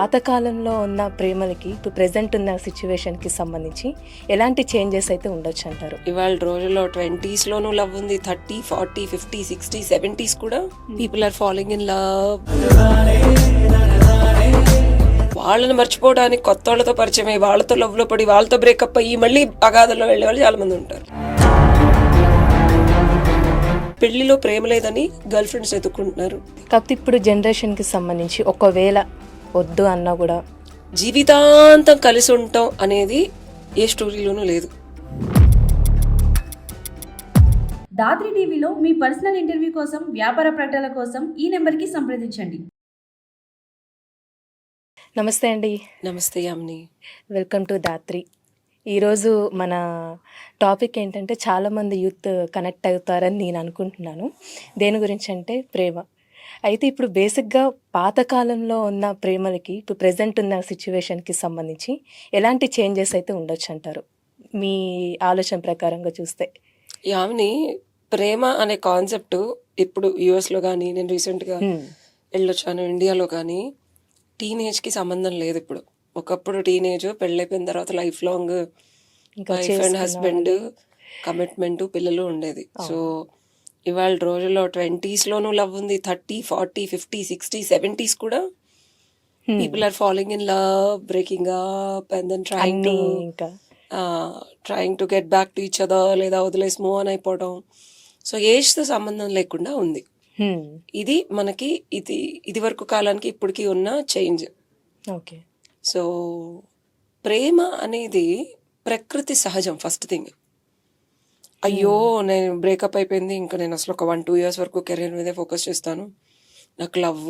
పాతకాలంలో ఉన్న ప్రేమలకి ఇప్పుడు ప్రెజెంట్ ఉన్న సిచ్యువేషన్కి సంబంధించి ఎలాంటి చేంజెస్ అయితే ఉండొచ్చు అంటారు? ఇవాళ రోజుల్లో 20s లోనూ లవ్ ఉంది, 30, 40, 50, 60, 70s కూడా people are following in love. వాళ్ళని మర్చిపోవడానికి కొత్త వాళ్ళతో పరిచయం అయ్యి వాళ్ళతో లవ్ లో పడి వాళ్ళతో బ్రేకప్ అయ్యి మళ్ళీ అగాధంలో వెళ్ళే వాళ్ళు చాలా మంది ఉంటారు. పెళ్లిలో ప్రేమ లేదని గర్ల్ ఫ్రెండ్స్ ఎత్తుకుంటున్నారు. కాకపోతే ఇప్పుడు జనరేషన్కి సంబంధించి ఒకవేళ వద్దు అన్నా కూడా జీవితాంతం కలిసి ఉంటాం అనేది ఏ స్టోరీలోనూ లేదు. దాత్రి టీవీలో మీ పర్సనల్ ఇంటర్వ్యూ కోసం, వ్యాపార ప్రకటనల కోసం ఈ నెంబర్కి సంప్రదించండి. నమస్తే అండి. నమస్తే యామిని. Welcome to Dhatri. ఈరోజు మన టాపిక్ ఏంటంటే చాలామంది యూత్ కనెక్ట్ అవుతారని నేను అనుకుంటున్నాను. దేని గురించి అంటే ప్రేమ. అయితే ఇప్పుడు బేసిక్గా పాతకాలంలో ఉన్న ప్రేమలకి ఇప్పుడు ప్రెజెంట్ ఉన్న సిచ్యువేషన్కి సంబంధించి ఎలాంటి చేంజెస్ అయితే ఉండొచ్చు అంటారు మీ ఆలోచన ప్రకారంగా చూస్తే? యామిని, ప్రేమ అనే కాన్సెప్ట్ ఇప్పుడు యుఎస్లో కానీ, నేను రీసెంట్గా వెళ్ళొచ్చాను ఇండియాలో కానీ, టీనేజ్కి సంబంధం లేదు ఇప్పుడు. ఒకప్పుడు టీనేజ్, పెళ్ళైపోయిన తర్వాత life long wife and husband commitment, పిల్లలు ఉండేది. సో ఇవాళ రోజుల్లో 20s లోనూ లవ్ ఉంది, 30, 40, 50, 60, 70s కూడా people are following in love, breaking up and then trying to get back to each other, లేదా వదిలేసి మూవ్ ఆన్ అయిపోవడం. సో ఏజ్తో సంబంధం లేకుండా ఉంది. ఇది మనకి ఇది వరకు కాలానికి ఇప్పటికి ఉన్న చేంజ్. ఓకే. సో ప్రేమ అనేది ప్రకృతి సహజం. ఫస్ట్ థింగ్, అయ్యో నేను బ్రేకప్ అయిపోయింది, ఇంకా నేను అసలు ఒక 1-2 years వరకు కెరీర్ మీదే ఫోకస్ చేస్తాను, నాకు లవ్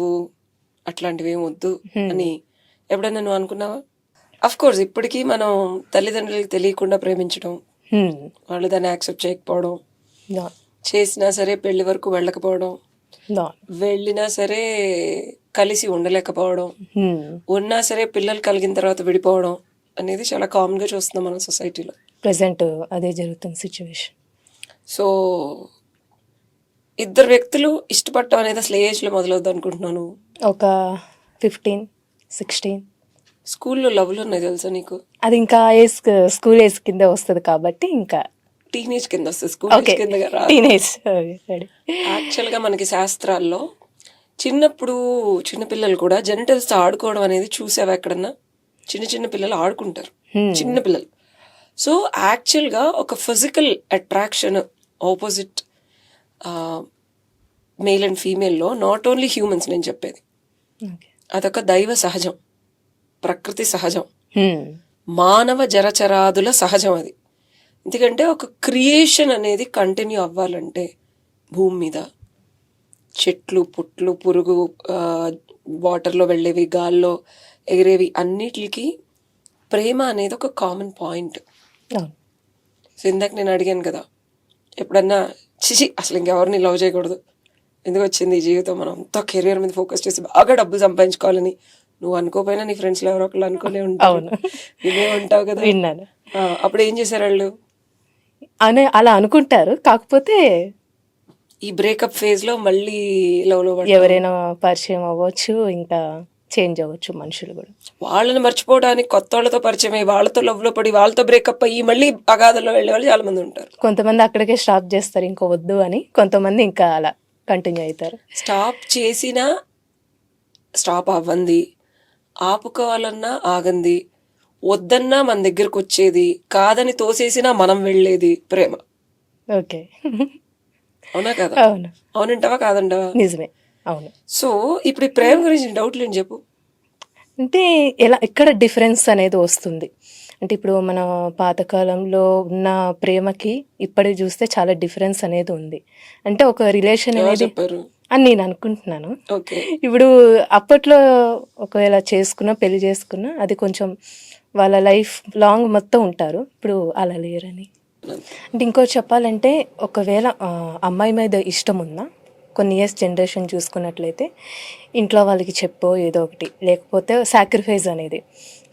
అట్లాంటివి ఏం వద్దు అని ఎప్పుడైనా నువ్వు అనుకున్నావా? అఫ్ కోర్స్ ఇప్పటికీ మనం తల్లిదండ్రులకు తెలియకుండా ప్రేమించడం, వాళ్ళు దాన్ని యాక్సెప్ట్ చేయకపోవడం, చేసినా సరే పెళ్లి వరకు వెళ్ళకపోవడం, వెళ్ళినా సరే కలిసి ఉండలేకపోవడం, ఉన్నా సరే పిల్లలు కలిగిన తర్వాత విడిపోవడం అనేది చాలా కామన్ గా చూస్తున్నాం మన సొసైటీలో. ప్రెసెంట్ అదే జరుగుతుంది సిచ్యువేషన్. సో ఇద్దరు వ్యక్తులు ఇష్టపడటం అనేది అసలు ఏ ఏజ్లో మొదలవుద్ది అనుకుంటున్నాను? ఒక 15-16. స్కూల్లో లవ్లు ఉన్నాయి తెలుసా నీకు? అది ఇంకా ఏజ్, స్కూల్ ఏజ్ కింద వస్తుంది కాబట్టి ఇంకా టీనేజ్ కింద వస్తుంది, స్కూల్ కింద టీనేజ్. యాక్చువల్గా మనకి శాస్త్రాల్లో చిన్నప్పుడు చిన్నపిల్లలు కూడా జెనిటల్స్ ఆడుకోవడం అనేది చూసావా ఎక్కడన్నా? చిన్న పిల్లలు ఆడుకుంటారు, చిన్న పిల్లలు. సో యాక్చువల్గా ఒక physical attraction opposite male and ఫీమేల్లో, నాట్ ఓన్లీ హ్యూమన్స్ నేను చెప్పేది, అదొక దైవ సహజం, ప్రకృతి సహజం, మానవ జరచరాదుల సహజం అది. ఎందుకంటే ఒక క్రియేషన్ అనేది కంటిన్యూ అవ్వాలంటే భూమి మీద చెట్లు, పుట్లు, పురుగు, వాటర్లో వెళ్ళేవి, గాల్లో ఎగిరేవి, అన్నిటికి ప్రేమ అనేది ఒక కామన్ పాయింట్. సో ఇందాక నేను అడిగాను కదా, ఎప్పుడన్నా చిచి అసలు ఇంకెవరిని లవ్ చేయకూడదు, ఎందుకు వచ్చింది ఈ జీవితం, మనం అంతా కెరియర్ మీద ఫోకస్ చేసి బాగా డబ్బు సంపాదించుకోవాలని నువ్వు అనుకోపోయినా నీ ఫ్రెండ్స్లో ఎవరో ఒకళ్ళు అనుకునే ఉంటావు, వినే ఉంటావు కదా. విన్నాను. అప్పుడు ఏం చేశారు వాళ్ళు? అలా అనుకుంటారు. కాకపోతే ఈ బ్రేకప్ ఫేజ్ లో మళ్ళీ లవ్ లో ఎవరైనా పరిచయం అవ్వచ్చు, ఇంకా చేంజ్ అవ్వచ్చు మనుషులు కూడా. వాళ్ళని మర్చిపోవడానికి కొత్త వాళ్ళతో పరిచయం అయ్యి వాళ్ళతో లవ్ లో పడి వాళ్ళతో బ్రేకప్ అయ్యి మళ్ళీ అగాధంలో వెళ్ళే వాళ్ళు చాలా మంది ఉంటారు. కొంతమంది అక్కడికే స్టాప్ చేస్తారు, ఇంకో వద్దు అని. కొంతమంది ఇంకా అలా కంటిన్యూ అవుతారు. స్టాప్ చేసినా స్టాప్ అవ్వంది, ఆపుకోవాలన్నా ఆగంది, వద్దన్నా మన దగ్గరకు వచ్చేది, కాదని తోసేసినా మనం వెళ్ళేది ప్రేమ. ఓకే. అవునా కదా? అవును. అవునంటావా కాదంటావా? నిజమే. అవును. సో ఇప్పుడు ఈ ప్రేమ గురించి డౌట్ లేని చెప్పు. అంటే ఎక్కడ డిఫరెన్స్ అనేది వస్తుంది అంటే, ఇప్పుడు మన పాతకాలంలో ఉన్న ప్రేమకి ఇప్పటికి చూస్తే చాలా డిఫరెన్స్ అనేది ఉంది. అంటే ఒక రిలేషన్ అనేది అని నేను అనుకుంటున్నాను. ఇప్పుడు అప్పట్లో ఒకవేళ పెళ్లి చేసుకున్నా అది కొంచెం వాళ్ళ లైఫ్ లాంగ్ మొత్తం ఉంటారు. ఇప్పుడు అలా లేరని. అంటే ఇంకో చెప్పాలంటే, ఒకవేళ అమ్మాయి మీద ఇష్టం ఉందా, కొన్ని ఇయర్స్ జనరేషన్ చూసుకున్నట్లయితే ఇంట్లో వాళ్ళకి చెప్పో ఏదో ఒకటి, లేకపోతే సాక్రిఫైస్ అనేది,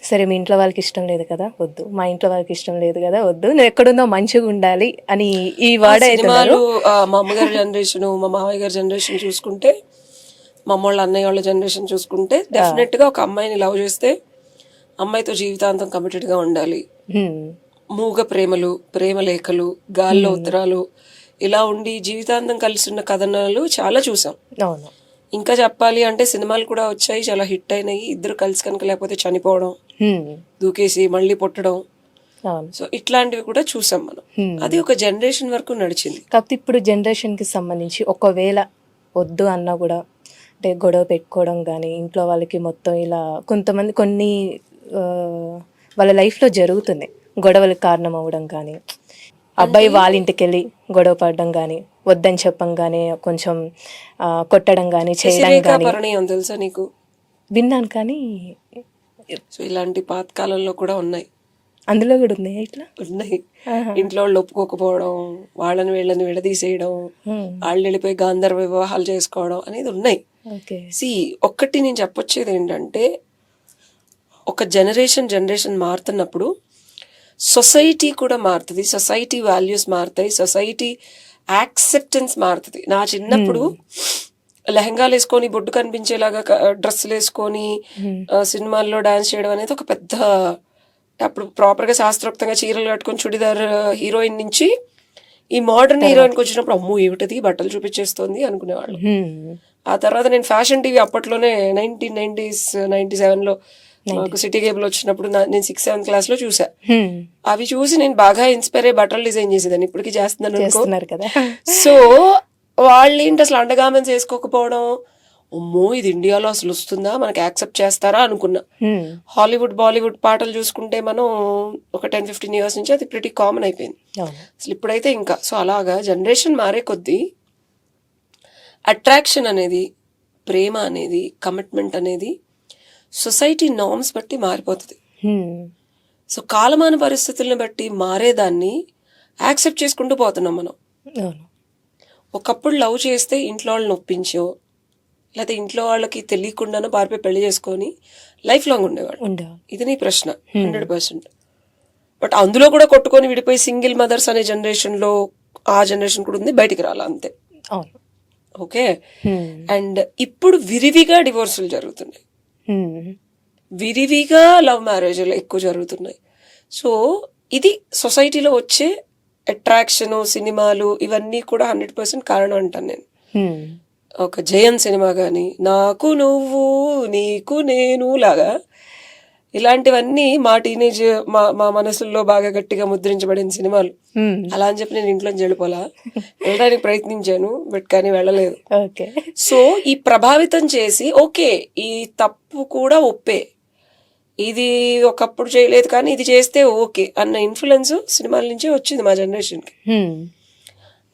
సరే మీ ఇంట్లో వాళ్ళకి ఇష్టం లేదు కదా వద్దు, మా ఇంట్లో వాళ్ళకి ఇష్టం లేదు కదా వద్దు, నువ్వు ఎక్కడుందో మంచిగా ఉండాలి అని ఈ వాడే. మా అమ్మగారి జనరేషన్, మా మామయ్య గారి జనరేషన్ చూసుకుంటే మమ్మల్ని అన్నయ్య వాళ్ళ జనరేషన్ చూసుకుంటే డెఫినెట్ గా ఒక అమ్మాయిని లవ్ చేస్తే అమ్మాయితో జీవితాంతం కమిటెడ్ గా ఉండాలి. మూగ ప్రేమలు, ప్రేమ లేఖలు, గాల్లో ఉత్తరాలు ఇలా ఉండి జీవితాంతం కలిసి ఉన్న కథనాలు చాలా చూసాం. అవును. ఇంకా చెప్పాలి అంటే సినిమాలు కూడా వచ్చాయి, చాలా హిట్ అయినాయి. ఇద్దరు కలిసి కనుక లేకపోతే చనిపోవడం, దూకేసి మళ్ళీ పుట్టడం, అవును. సో ఇట్లాంటివి కూడా చూసాం మనం. అది ఒక జనరేషన్ వరకు నడిచింది. కాకపోతే ఇప్పుడు జనరేషన్కి సంబంధించి ఒకవేళ వద్దు అన్నా కూడా అంటే గొడవ పెట్టుకోవడం కానీ ఇంట్లో వాళ్ళకి మొత్తం ఇలా కొంతమంది కొన్ని వాళ్ళ లైఫ్లో జరుగుతున్నాయి, గొడవలకు కారణం అవ్వడం కానీ, అబ్బాయి వాళ్ళ ఇంటికి వెళ్ళి గొడవ పడడం కానీ, వద్దని చెప్పంగానే కొంచెం కొట్టడం కానీ చేయడం కానీ పరిణయం తెలుసా నీకు? విన్నాను కానీ సో ఇలాంటి పాతకాలంలో కూడా ఉన్నాయి, అందులో కూడా ఉన్నాయి ఇట్లా ఉన్నాయి. ఇంట్లో వాళ్ళు ఒప్పుకోకపోవడం, వాళ్ళని వీళ్ళని విడదీసేయడం, వాళ్ళు వెళ్ళిపోయి గాంధర్వ వివాహాలు చేసుకోవడం అనేది ఉన్నాయి. సి ఒక్కటి నేను చెప్పొచ్చేది ఏంటంటే, ఒక జనరేషన్ మారుతున్నప్పుడు సొసైటీ కూడా మారుతుంది, సొసైటీ వాల్యూస్ మారుతాయి, సొసైటీ యాక్సెప్టెన్స్ మారుతుంది. నా చిన్నప్పుడు లెహంగాలు వేసుకొని బొడ్డు కనిపించేలాగా డ్రెస్సులు వేసుకొని సినిమాల్లో డాన్స్ చేయడం అనేది ఒక పెద్ద, అప్పుడు ప్రాపర్గా శాస్త్రోక్తంగా చీరలు కట్టుకొని చుడిదార్ హీరోయిన్ నుంచి ఈ మోడర్న్ హీరోయిన్కి వచ్చినప్పుడు అమ్మో ఏమిటది బట్టలు చూపించేస్తుంది అనుకునేవాళ్ళు. ఆ తర్వాత నేను ఫ్యాషన్ టీవీ అప్పట్లోనే 1997లో మాకు సిటీ కేబుల్ వచ్చినప్పుడు నేను 6th 7th క్లాస్లో చూసా. అవి చూసి నేను బాగా ఇన్స్పైర్ అయ్యి బట్టలు డిజైన్ చేసేదాన్ని, ఇప్పటికీ చేస్తున్నాను కదా. సో వాళ్ళు ఏంటి అసలు అండర్గార్మెంట్స్ వేసుకోకపోవడం, అమ్మో ఇది ఇండియాలో అసలు వస్తుందా, మనకి యాక్సెప్ట్ చేస్తారా అనుకున్నా. హాలీవుడ్ బాలీవుడ్ పాటలు చూసుకుంటే మనం ఒక 10-15 years నుంచి అది ప్రిటీ కామన్ అయిపోయింది అసలు. ఇప్పుడైతే ఇంకా సో అలాగా జనరేషన్ మారే కొద్దీ అట్రాక్షన్ అనేది, ప్రేమ అనేది, కమిట్మెంట్ అనేది సొసైటీ నార్మ్స్ బట్టి మారిపోతుంది. సో కాలమాన పరిస్థితులను బట్టి మారేదాన్ని యాక్సెప్ట్ చేసుకుంటూ పోతున్నాం మనం. ఒకప్పుడు లవ్ చేస్తే ఇంట్లో వాళ్ళని ఒప్పించో లేకపోతే ఇంట్లో వాళ్ళకి తెలియకుండానో పారిపోయి పెళ్లి చేసుకొని లైఫ్ లాంగ్ ఉండేవాడు. ఇది నీ ప్రశ్న 100%. బట్ అందులో కూడా కొట్టుకొని విడిపోయి సింగిల్ మదర్స్ అనే జనరేషన్లో ఆ జనరేషన్ కూడా ఉంది, బయటికి రాలా అంతే. ఓకే. అండ్ ఇప్పుడు విరివిగా డివోర్సులు జరుగుతున్నాయి, విరివిగా లవ్ మ్యారేజ్లు ఎక్కువ జరుగుతున్నాయి. సో ఇది సొసైటీలో వచ్చే అట్రాక్షన్, సినిమాలు ఇవన్నీ కూడా 100% కారణం అంటాను నేను. ఒక జయన్ సినిమా కానీ, నాకు నువ్వు నీకు నేను లాగా ఇలాంటివన్నీ మా టీనేజ్ మా మనసుల్లో బాగా గట్టిగా ముద్రించబడిన సినిమాలు. అలా అని చెప్పి నేను ఇంట్లో వెళ్ళిపోలా, వెళ్ళడానికి ప్రయత్నించాను బట్ కానీ వెళ్ళలేదు. సో ఈ ప్రభావితం చేసి ఓకే ఈ తప్పు కూడా ఒప్పే, ఇది ఒకప్పుడు చేయలేదు కానీ ఇది చేస్తే ఓకే అన్న ఇన్ఫ్లుయెన్స్ సినిమాల నుంచే వచ్చింది మా జనరేషన్కి.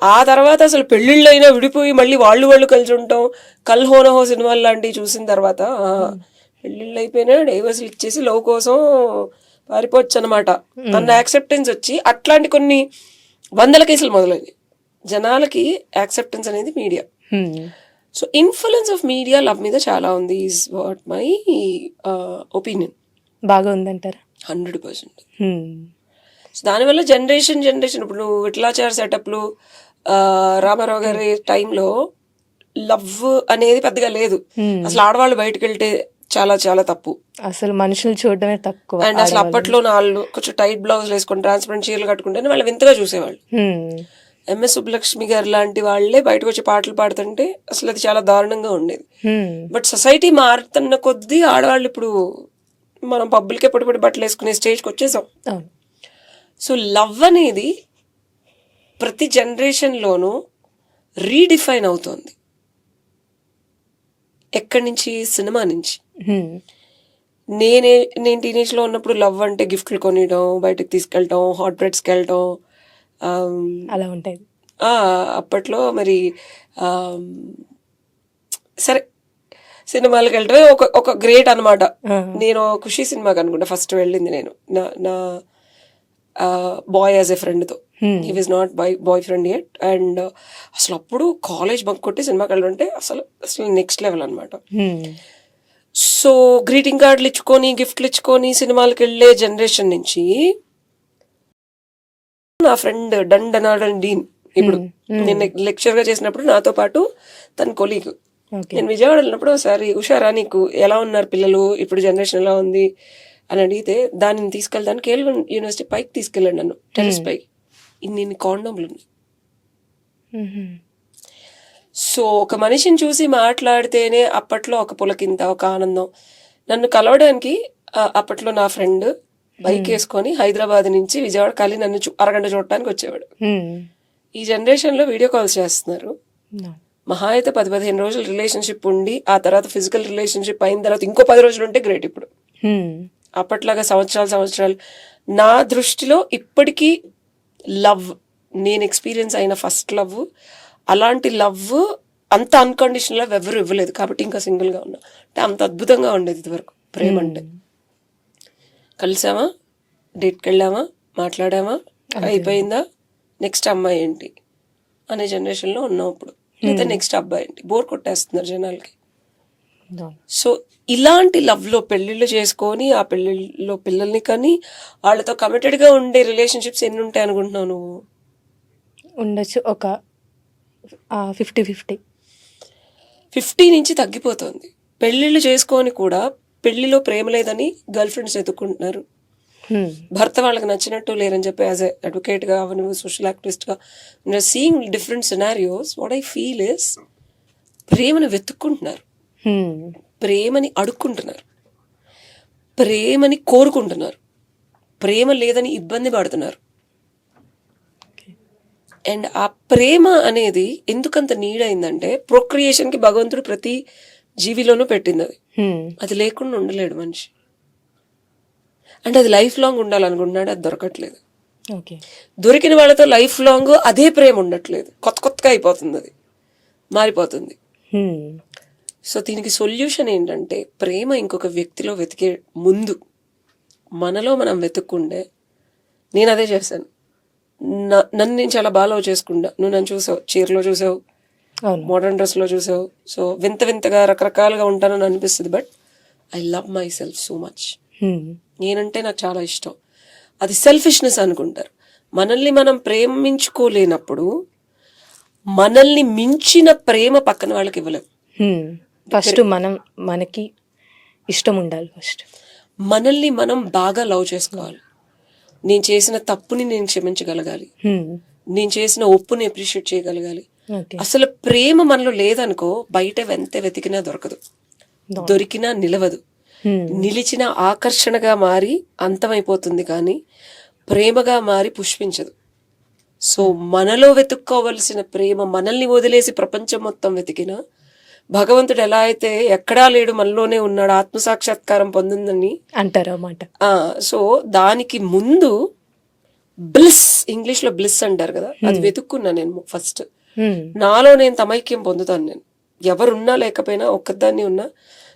ఆ తర్వాత అసలు పెళ్ళిళ్ళైనా విడిపోయి మళ్ళీ వాళ్ళు కలిసి ఉంటాం, కల్ హోనహో సినిమాలు లాంటివి చూసిన తర్వాత పెళ్ళిళ్ళు అయిపోయినా డైవర్స్లు ఇచ్చేసి లవ్ కోసం పారిపోవచ్చు అనమాట అన్న యాక్సెప్టెన్స్ వచ్చి అట్లాంటి కొన్ని 100 కేసులు మొదలైనవి. జనాలకి యాక్సెప్టెన్స్ అనేది media. So influence of media love మీద చాలా ఉంది, ఈజ్ వాట్ మై ఒపీనియన్. బాగా ఉందంటారా? 100%. దానివల్ల జనరేషన్ ఇప్పుడు నువ్వు విఠలాచార్ సెటప్లు, రామారావు గారి టైంలో లవ్ అనేది పెద్దగా లేదు. అసలు ఆడవాళ్ళు బయటకు వెళ్తే చాలా చాలా తప్పు, అసలు మనుషులు చూడడమే తక్కువ. అండ్ అసలు అప్పట్లో వాళ్ళు కొంచెం టైట్ బ్లౌజులు వేసుకొని ట్రాన్స్పరెంట్ చీరలు కట్టుకుంటే వాళ్ళు వింతగా చూసేవాళ్ళు. ఎంఎస్ సుబ్బలక్ష్మి గారు లాంటి వాళ్ళే బయటకు వచ్చి పాటలు పాడుతుంటే అసలు అది చాలా దారుణంగా ఉండేది. బట్ సొసైటీ మారుతున్న కొద్దీ ఆడవాళ్ళు ఇప్పుడు మనం పబ్బులకే పొడి బట్టలు వేసుకునే స్టేజ్కి వచ్చేసాం. సో లవ్ అనేది ప్రతి జనరేషన్లోనూ రీడిఫైన్ అవుతుంది. ఎక్కడి నుంచి? సినిమా నుంచి. నేను టీనేజ్లో ఉన్నప్పుడు లవ్ అంటే గిఫ్ట్లు కొనియడం, బయటకు తీసుకెళ్ళటం, హాట్ బ్రెడ్స్కి వెళ్ళటం అలా ఉంటాయి. అప్పట్లో మరి సరే సినిమాలకు వెళ్ళటమే ఒక గ్రేట్ అనమాట. నేను ఖుషి సినిమాకి అనుకుంటా ఫస్ట్ వెళ్ళింది నేను, నా బాయ్ యాజ్ ఎ ఫ్రెండ్తో. He was not boy friend yet. And అసలు అప్పుడు కాలేజ్ బంక్ కొట్టి సినిమాకి వెళ్ళడం అంటే అసలు నెక్స్ట్ లెవెల్ అనమాట. సో గ్రీటింగ్ కార్డులు ఇచ్చుకొని గిఫ్ట్లు ఇచ్చుకొని సినిమాలకు వెళ్ళే జనరేషన్ నుంచి నా ఫ్రెండ్ డన్ డనాల్డ్ డీన్ ఇప్పుడు నేను లెక్చర్గా చేసినప్పుడు నాతో పాటు తన కొలీగ్ ఓకే. నేను విజయవాడ వెళ్ళినప్పుడు ఒకసారి ఉషారా నీకు ఎలా ఉన్నారు పిల్లలు, ఇప్పుడు జనరేషన్ ఎలా ఉంది అని అడిగితే దానిని తీసుకెళ్ళడానికి కేల్ యూనివర్సిటీ పైకి తీసుకెళ్ళాడు నన్ను, టెరెస్ పైకి. ఇన్ని కాండోమ్లు ఉన్నాయి. సో ఒక మనిషిని చూసి మాట్లాడితేనే అప్పట్లో ఒక పులకింత, ఒక ఆనందం. నన్ను కలవడానికి అప్పట్లో నా ఫ్రెండ్ బైక్ వేసుకొని హైదరాబాద్ నుంచి విజయవాడ కలిసి నన్ను అరగంట చూడటానికి వచ్చేవాడు. ఈ జనరేషన్లో వీడియో కాల్స్ చేస్తున్నారు. మహా అయితే 10-15 రోజులు రిలేషన్షిప్ ఉండి ఆ తర్వాత ఫిజికల్ రిలేషన్షిప్ అయిన తర్వాత ఇంకో 10 రోజులు ఉంటే గ్రేట్. ఇప్పుడు అప్పట్లాగా సంవత్సరాలు. నా దృష్టిలో ఇప్పటికీ లవ్, నేను ఎక్స్పీరియన్స్ అయిన ఫస్ట్ లవ్, అలాంటి లవ్ అంత అన్కండిషనల్ లవ్ ఎవరు ఇవ్వలేదు. కాబట్టి ఇంకా సింగిల్గా ఉన్నా. అంటే అంత అద్భుతంగా ఉండేది ఇదివరకు ప్రేమ అంటే. కలిసామా, డేట్కి వెళ్ళామా, మాట్లాడామా, అయిపోయిందా, నెక్స్ట్ అమ్మాయి ఏంటి అనే జనరేషన్లో ఉన్నాం ఇప్పుడు. లేదా నెక్స్ట్ అబ్బాయి ఏంటి, బోర్ కొట్టేస్తున్నారు జనాలకి. సో ఇలాంటి లవ్లో పెళ్ళిళ్ళు చేసుకొని ఆ పెళ్ళిళ్ళలో పిల్లల్ని కానీ వాళ్ళతో కమిటెడ్గా ఉండే రిలేషన్షిప్స్ ఎన్ని ఉంటాయి అనుకుంటున్నావు నువ్వు? ఉండొచ్చు ఒక 50-50. 50 నుంచి తగ్గిపోతుంది. పెళ్ళిళ్ళు చేసుకొని కూడా పెళ్లిలో ప్రేమ లేదని గర్ల్ ఫ్రెండ్స్ ఎత్తుకుంటున్నారు. భర్త వాళ్ళకి నచ్చినట్టు లేరని చెప్పి యాజ్ ఎ అడ్వకేట్గా, నువ్వు సోషల్ యాక్టివిస్ట్గా seeing different scenarios, what I feel is ప్రేమను వెతుక్కుంటున్నారు, ప్రేమని అడుక్కుంటున్నారు, ప్రేమని కోరుకుంటున్నారు, ప్రేమ లేదని ఇబ్బంది పడుతున్నారు. అండ్ ఆ ప్రేమ అనేది ఎందుకంత నీడ్ అయిందంటే ప్రొక్రియేషన్కి భగవంతుడు ప్రతి జీవిలోనూ పెట్టింది. అది లేకుండా ఉండలేడు మనిషి. అంటే అది లైఫ్ లాంగ్ ఉండాలనుకుంటున్నాడు, అది దొరకట్లేదు. దొరికిన వాళ్ళతో లైఫ్ లాంగ్ అదే ప్రేమ ఉండట్లేదు, కొత్తగా అయిపోతుంది, అది మారిపోతుంది. సో దీనికి సొల్యూషన్ ఏంటంటే ప్రేమ ఇంకొక వ్యక్తిలో వెతికే ముందు మనలో మనం వెతుక్కుండే. నేను అదే చేశాను. నన్ను నేను చాలా బాగా లవ్ చేసుకుంటా. నువ్వు నన్ను చూసావు, చీరలో చూసావు, మోడర్న్ డ్రెస్లో చూసావు. సో వింతగా రకరకాలుగా ఉంటానని అనిపిస్తుంది. But I love my self so much. నేనంటే నాకు చాలా ఇష్టం. అది సెల్ఫిష్నెస్ అనుకుంటారు. మనల్ని మనం ప్రేమించుకోలేనప్పుడు మనల్ని మించిన ప్రేమ పక్కన వాళ్ళకి ఇవ్వలేం. ఫస్ట్ మనకి ఇష్టం ఉండాలి. ఫస్ట్ మనల్ని మనం బాగా లవ్ చేసుకోవాలి. నేను చేసిన తప్పుని నేను క్షమించగలగాలి, నేను చేసిన ఒప్పుని అప్రిషియేట్ చేయగలగాలి. అసలు ప్రేమ మనలో లేదనుకో బయట ఎంత వెతికినా దొరకదు, దొరికినా నిలవదు. నిలిచిన ఆకర్షణగా మారి అంతమైపోతుంది, కానీ ప్రేమగా మారి పుష్పించదు. సో మనలో వెతుక్కోవలసిన ప్రేమ మనల్ని వదిలేసి ప్రపంచం మొత్తం వెతికినా భగవంతుడు ఎలా అయితే ఎక్కడా లేడు మనలోనే ఉన్నాడు, ఆత్మసాక్షాత్కారం పొందిందని అంటారు అన్నమాట. సో దానికి ముందు బ్లిస్, ఇంగ్లీష్ లో బ్లిస్ అంటారు కదా, అది వెతుక్కున్నా నేను ఫస్ట్. నాలో నేను తమైక్యం పొందుతాను. నేను ఎవరున్నా లేకపోయినా ఒక్కదాన్ని ఉన్నా,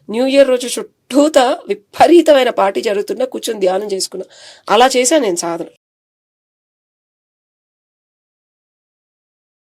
న్యూ ఇయర్ రోజు చుట్టూతా విపరీతమైన పార్టీ జరుగుతున్నా కూర్చొని ధ్యానం చేసుకున్నా. అలా చేశాను నేను సాధన.